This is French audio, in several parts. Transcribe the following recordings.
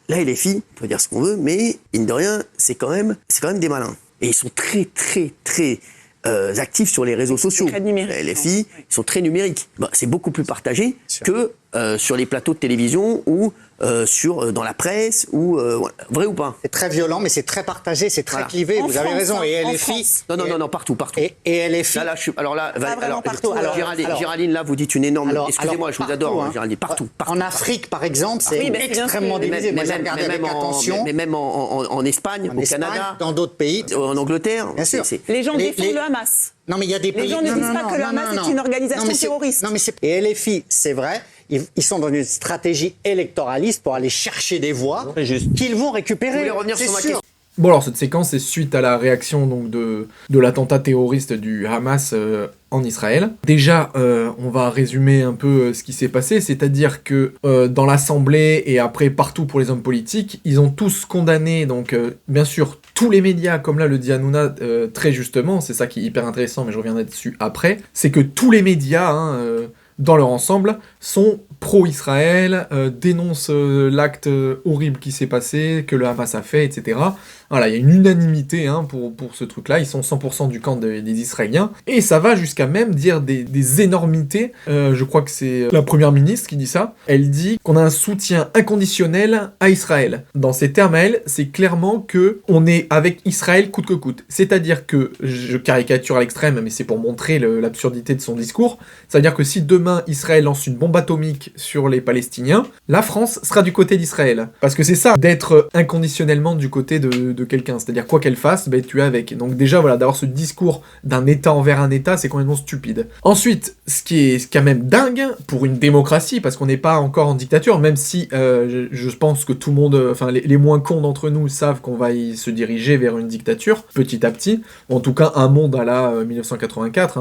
la LFI, on peut dire ce qu'on veut, mais mine de rien, c'est quand même des malins. Et ils sont très, très, très actifs sur les réseaux sociaux. Très numériques. La LFI, ils sont très numériques. Bah, c'est beaucoup plus partagé que sur les plateaux de télévision ou dans la presse, ou vrai ou pas? C'est très violent, mais c'est très partagé, c'est très clivé. Vous avez raison. Et LFI. Non, partout. Et LFI. Partout. Géraldine, là, vous dites une énorme. Excusez-moi, je vous adore, Géraldine. Partout. En Afrique, par exemple, c'est extrêmement divisé. Moi, j'ai regardé avec attention. Mais même en Espagne, au Canada, dans d'autres pays, en Angleterre. Bien sûr. Les gens défendent le Hamas. Non, mais il y a des pays. Les gens ne disent pas que le Hamas est une organisation terroriste. Non, mais et LFI, c'est vrai. Ils sont dans une stratégie électoraliste pour aller chercher des voix qu'ils vont récupérer. Vous voulez revenir sur ma question? Bon, alors cette séquence est suite à la réaction donc de l'attentat terroriste du Hamas en Israël. Déjà, on va résumer un peu ce qui s'est passé, c'est-à-dire que dans l'Assemblée et après partout pour les hommes politiques, ils ont tous condamné, donc bien sûr, tous les médias, comme là le dit Hanouna très justement, c'est ça qui est hyper intéressant, mais je reviendrai dessus après, c'est que tous les médias, dans leur ensemble, sont pro-Israël, dénoncent l'acte horrible qui s'est passé, que le Hamas a fait, etc. Voilà, il y a une unanimité pour ce truc-là, ils sont 100% du camp des Israéliens, et ça va jusqu'à même dire des énormités, je crois que c'est la première ministre qui dit ça, elle dit qu'on a un soutien inconditionnel à Israël. Dans ces termes à elle, c'est clairement que on est avec Israël coûte que coûte. C'est-à-dire que, je caricature à l'extrême, mais c'est pour montrer l'absurdité de son discours, c'est-à-dire que si demain Israël lance une bombe atomique sur les Palestiniens, la France sera du côté d'Israël. Parce que c'est ça, d'être inconditionnellement du côté de quelqu'un, c'est-à-dire quoi qu'elle fasse, tu es avec. Donc déjà, voilà, d'avoir ce discours d'un État envers un État, c'est complètement stupide. Ensuite, ce qui est quand même dingue, pour une démocratie, parce qu'on n'est pas encore en dictature, même si je pense que tout le monde, enfin les moins cons d'entre nous savent qu'on va y se diriger vers une dictature, petit à petit, ou en tout cas un monde à la 1984,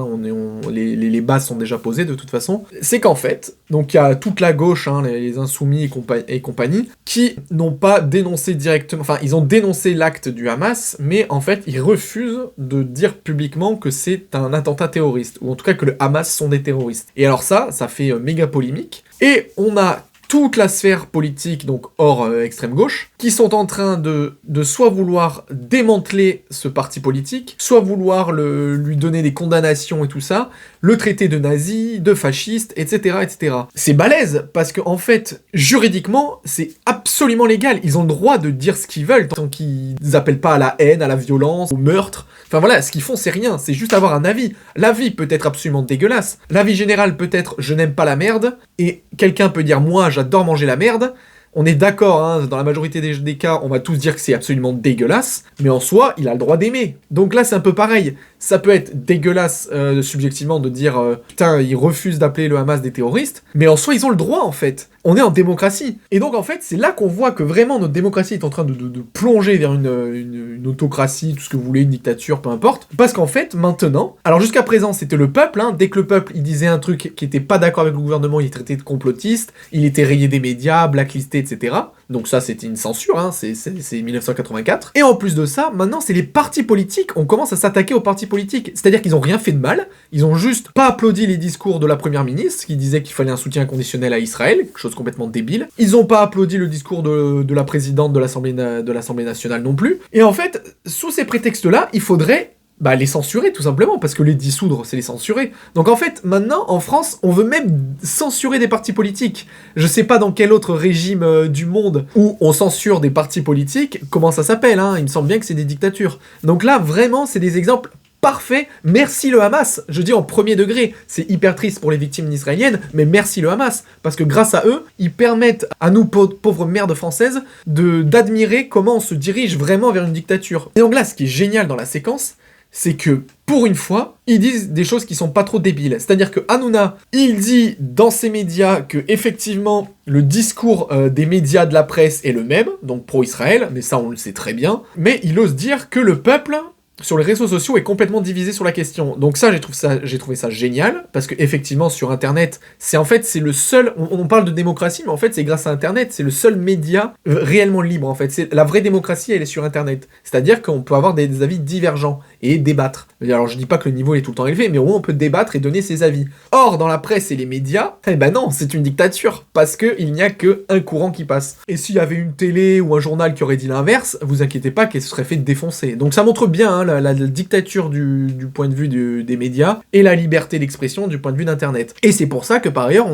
les bases sont déjà posées de toute façon, c'est qu'en fait, donc il y a toute la gauche, les insoumis et compagnie, qui n'ont pas dénoncé directement, enfin ils ont dénoncé l'acte du Hamas, mais en fait ils refusent de dire publiquement que c'est un attentat terroriste, ou en tout cas que le Hamas sont des terroristes. Et alors ça fait méga polémique, et on a toute la sphère politique, donc hors extrême gauche, qui sont en train de soit vouloir démanteler ce parti politique, soit vouloir lui donner des condamnations et tout ça, le traiter de nazi, de fasciste, etc., etc. C'est balèze, parce que en fait, juridiquement, c'est absolument légal. Ils ont le droit de dire ce qu'ils veulent, tant qu'ils appellent pas à la haine, à la violence, au meurtre. Enfin voilà, ce qu'ils font, c'est rien, c'est juste avoir un avis. L'avis peut être absolument dégueulasse. L'avis général peut être « je n'aime pas la merde », et quelqu'un peut dire « moi, j'adore manger la merde », on est d'accord, dans la majorité des cas, on va tous dire que c'est absolument dégueulasse, mais en soi, il a le droit d'aimer. Donc là, c'est un peu pareil. Ça peut être dégueulasse subjectivement de dire putain, ils refusent d'appeler le Hamas des terroristes, mais en soi, ils ont le droit en fait. On est en démocratie. Et donc en fait, c'est là qu'on voit que vraiment notre démocratie est en train de plonger vers une autocratie, tout ce que vous voulez, une dictature, peu importe. Parce qu'en fait, maintenant, alors jusqu'à présent, c'était le peuple, dès que le peuple, il disait un truc qui était pas d'accord avec le gouvernement, il est traité de complotiste, il était rayé des médias, blacklisté, etc. Donc ça, c'était une censure, c'est 1984. Et en plus de ça, maintenant, c'est les partis politiques, on commence à s'attaquer aux partis politiques. C'est-à-dire qu'ils ont rien fait de mal, ils ont juste pas applaudi les discours de la première ministre, qui disait qu'il fallait un soutien inconditionnel à Israël, quelque chose complètement débile. Ils ont pas applaudi le discours de la présidente de l'Assemblée nationale non plus. Et en fait, sous ces prétextes-là, il faudrait les censurer tout simplement, parce que les dissoudre, c'est les censurer. Donc en fait, maintenant, en France, on veut même censurer des partis politiques. Je sais pas dans quel autre régime du monde où on censure des partis politiques, comment ça s'appelle, il me semble bien que c'est des dictatures. Donc là, vraiment, c'est des exemples parfaits. Merci le Hamas, je dis en premier degré, c'est hyper triste pour les victimes israéliennes, mais merci le Hamas, parce que grâce à eux, ils permettent à nous pauvres merdes françaises d'admirer comment on se dirige vraiment vers une dictature. Et donc là, ce qui est génial dans la séquence, c'est que, pour une fois, ils disent des choses qui sont pas trop débiles. C'est-à-dire que Hanouna, il dit dans ses médias que, effectivement, le discours des médias de la presse est le même, donc pro-Israël, mais ça on le sait très bien, mais il ose dire que le peuple sur les réseaux sociaux est complètement divisé sur la question. Donc ça, j'ai trouvé ça génial, parce que effectivement sur Internet, c'est le seul, on parle de démocratie, mais en fait c'est grâce à Internet, c'est le seul média réellement libre en fait. C'est la vraie démocratie, elle est sur Internet. C'est-à-dire qu'on peut avoir des avis divergents et débattre. Alors je dis pas que le niveau est tout le temps élevé, mais au moins on peut débattre et donner ses avis. Or dans la presse et les médias, eh ben non, c'est une dictature, parce que il n'y a qu'un courant qui passe. Et s'il y avait une télé ou un journal qui aurait dit l'inverse, vous inquiétez pas qu'elle se serait fait défoncer. Donc ça montre bien hein, la dictature du point de vue des médias et la liberté d'expression du point de vue d'Internet. Et c'est pour ça que par ailleurs,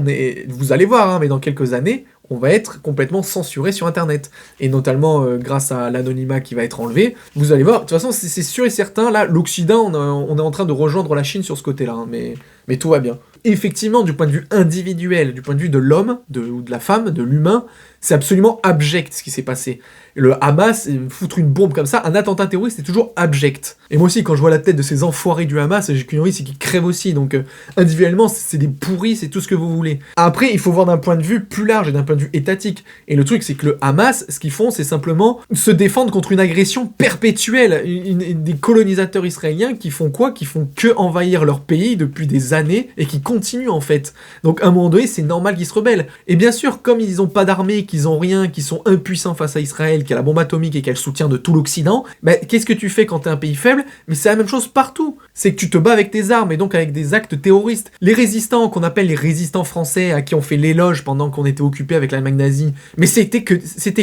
vous allez voir, hein, mais dans quelques années, on va être complètement censuré sur Internet. Et notamment grâce à l'anonymat qui va être enlevé, vous allez voir, de toute façon c'est sûr et certain, là, l'Occident, on est en train de rejoindre la Chine sur ce côté-là, hein, mais tout va bien. Effectivement, du point de vue individuel, du point de vue de l'homme, ou de la femme, de l'humain, c'est absolument abject ce qui s'est passé. Le Hamas, foutre une bombe comme ça, un attentat terroriste, c'est toujours abject. Et moi aussi, quand je vois la tête de ces enfoirés du Hamas, j'ai qu'une envie, c'est qu'ils crèvent aussi. Donc, individuellement, c'est des pourris, c'est tout ce que vous voulez. Après, il faut voir d'un point de vue plus large et d'un point de vue étatique. Et le truc, c'est que le Hamas, ce qu'ils font, c'est simplement se défendre contre une agression perpétuelle. Des colonisateurs israéliens qui font quoi ? Qui font que envahir leur pays depuis des années et qui continuent en fait. Donc, à un moment donné, c'est normal qu'ils se rebellent. Et bien sûr, comme ils n'ont pas d'armée, qu'ils ont rien, qu'ils sont impuissants face à Israël, qui a la bombe atomique et qui a le soutien de tout l'Occident, bah, qu'est-ce que tu fais quand t'es un pays faible ? Mais c'est la même chose partout. C'est que tu te bats avec tes armes et donc avec des actes terroristes. Les résistants, qu'on appelle les résistants français, à qui on fait l'éloge pendant qu'on était occupé avec l'Allemagne nazie, mais c'était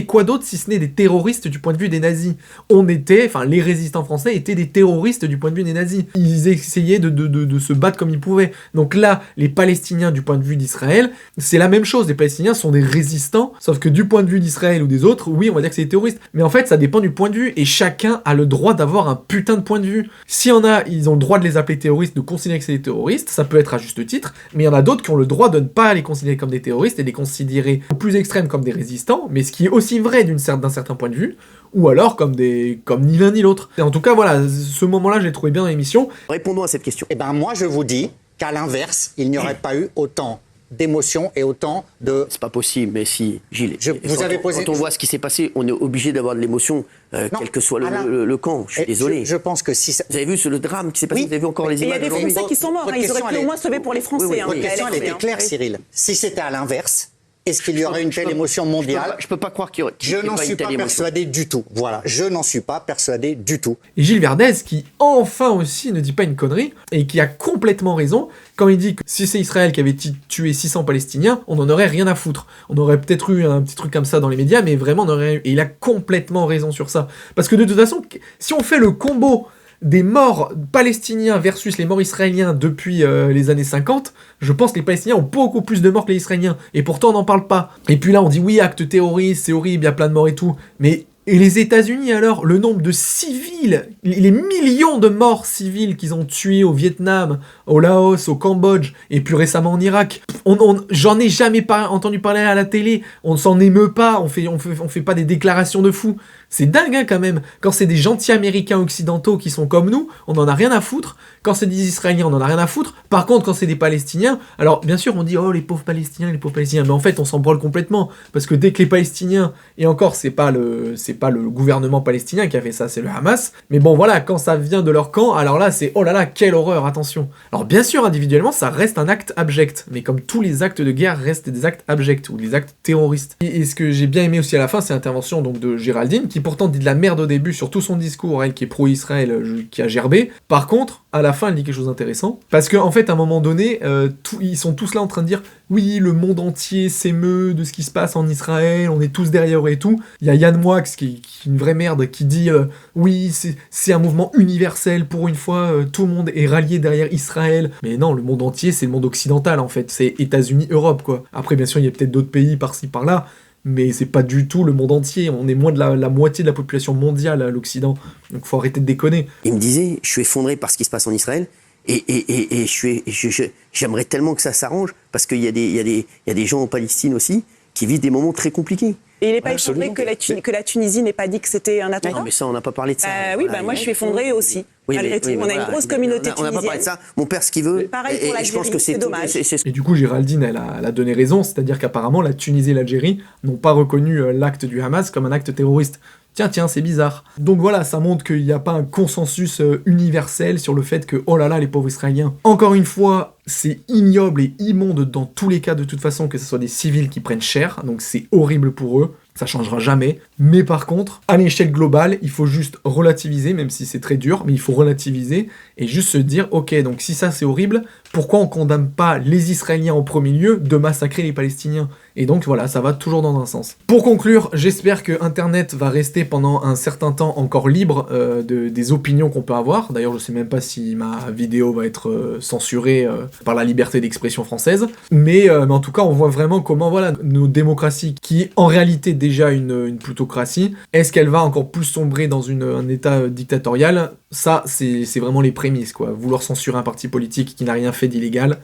quoi d'autre si ce n'est des terroristes du point de vue des nazis ? Les résistants français étaient des terroristes du point de vue des nazis. Ils essayaient de se battre comme ils pouvaient. Donc là, les Palestiniens du point de vue d'Israël, c'est la même chose. Les Palestiniens sont des résistants, sauf que du point de vue d'Israël ou des autres, oui, on va dire que c'est des terroristes. Mais en fait, ça dépend du point de vue, et chacun a le droit d'avoir un putain de point de vue. S'il y en a, ils ont le droit de les appeler terroristes, de considérer que c'est des terroristes, ça peut être à juste titre, mais il y en a d'autres qui ont le droit de ne pas les considérer comme des terroristes et de les considérer au plus extrême comme des résistants, mais ce qui est aussi vrai d'un certain point de vue, ou alors comme ni l'un ni l'autre. Et en tout cas, voilà, ce moment-là, j'ai trouvé bien dans l'émission. Répondons à cette question. Eh ben moi, je vous dis qu'à l'inverse, il n'y aurait pas eu autant d'émotions et autant de... C'est pas possible, mais si, Gilles. Quand on voit ce qui s'est passé, on est obligé d'avoir de l'émotion, quel que soit le camp. Je suis désolé. Je pense que si... Vous avez vu le drame qui s'est passé, vous avez vu encore les images. Il y a des Français qui sont morts, ils auraient pu au moins sauver pour les Français. Votre question, elle était claire, Cyril. Si c'était à l'inverse, est-ce qu'il y aurait une telle émotion mondiale ? Je peux pas croire qu'il y aurait Je n'en suis pas persuadé du tout. Voilà, je n'en suis pas persuadé du tout. Et Gilles Verdez, qui enfin aussi ne dit pas une connerie, et qui a complètement raison, quand il dit que si c'est Israël qui avait tué 600 Palestiniens, on n'en aurait rien à foutre. On aurait peut-être eu un petit truc comme ça dans les médias, mais vraiment on aurait eu. Et il a complètement raison sur ça. Parce que de toute façon, si on fait le combo des morts palestiniens versus les morts israéliens depuis les années 50, je pense que les Palestiniens ont beaucoup plus de morts que les Israéliens, et pourtant on n'en parle pas. Et puis là on dit oui, acte terroriste, c'est horrible, il y a plein de morts et tout, mais et les États-Unis alors, le nombre de civils, les millions de morts civils qu'ils ont tués au Vietnam, au Laos, au Cambodge, et plus récemment en Irak, j'en ai jamais entendu parler à la télé, on ne s'en émeut pas, on fait pas des déclarations de fous. C'est dingue hein, quand même. Quand c'est des gentils Américains occidentaux qui sont comme nous, on en a rien à foutre. Quand c'est des Israéliens, on en a rien à foutre. Par contre, quand c'est des Palestiniens, alors bien sûr on dit oh les pauvres Palestiniens, mais en fait on s'en branle complètement, parce que dès que les Palestiniens, et encore c'est pas le gouvernement palestinien qui a fait ça, c'est le Hamas, mais bon voilà, quand ça vient de leur camp, alors là c'est oh là là, quelle horreur, attention. Alors bien sûr individuellement ça reste un acte abject, mais comme tous les actes de guerre restent des actes abjects, ou des actes terroristes. Et ce que j'ai bien aimé aussi à la fin, c'est l'intervention donc de Géraldine, qui pourtant dit de la merde au début sur tout son discours, elle qui est pro-Israël, qui a gerbé. Par contre, à la fin, elle dit quelque chose d'intéressant, parce qu'en fait, à un moment donné, ils sont tous là en train de dire « Oui, le monde entier s'émeut de ce qui se passe en Israël, on est tous derrière eux et tout. » Il y a Yann Moix, qui est une vraie merde, qui dit « Oui, c'est un mouvement universel, pour une fois, tout le monde est rallié derrière Israël. » Mais non, le monde entier, c'est le monde occidental, en fait. C'est États-Unis, Europe, quoi. Après, bien sûr, il y a peut-être d'autres pays par-ci, par-là, mais c'est pas du tout le monde entier. On est moins de la moitié de la population mondiale à l'Occident. Donc faut arrêter de déconner. Il me disait, je suis effondré par ce qui se passe en Israël, et j'aimerais tellement que ça s'arrange, parce qu'il y a des gens en Palestine aussi qui vivent des moments très compliqués. Et il n'est pas effondré que la Tunisie n'ait pas dit que c'était un attentat ? Non, mais ça, on n'a pas parlé de ça. Oui, moi je suis effondré aussi. Malgré tout, on a une grosse communauté On n'a pas parlé de ça. Mon père, ce qu'il veut. Pareil pour l'Algérie, c'est dommage. Et du coup, Géraldine, elle a donné raison, c'est-à-dire qu'apparemment, la Tunisie et l'Algérie n'ont pas reconnu l'acte du Hamas comme un acte terroriste. Tiens, c'est bizarre. Donc voilà, ça montre qu'il n'y a pas un consensus universel sur le fait que, oh là là, les pauvres Israéliens. Encore une fois, c'est ignoble et immonde dans tous les cas, de toute façon, que ce soit des civils qui prennent cher, donc c'est horrible pour eux. Ça changera jamais. Mais par contre, à l'échelle globale, il faut juste relativiser, même si c'est très dur, mais il faut relativiser et juste se dire, ok, donc si ça c'est horrible, pourquoi on condamne pas les Israéliens en premier lieu de massacrer les Palestiniens? Et donc voilà, ça va toujours dans un sens. Pour conclure, j'espère que Internet va rester pendant un certain temps encore libre des opinions qu'on peut avoir. D'ailleurs, je sais même pas si ma vidéo va être censurée par la liberté d'expression française. Mais en tout cas, on voit vraiment comment voilà nos démocraties, qui est en réalité déjà une plutocratie, est-ce qu'elle va encore plus sombrer dans un état dictatorial? Ça, c'est vraiment les prémices, quoi. Vouloir censurer un parti politique qui n'a rien fait d'illégal,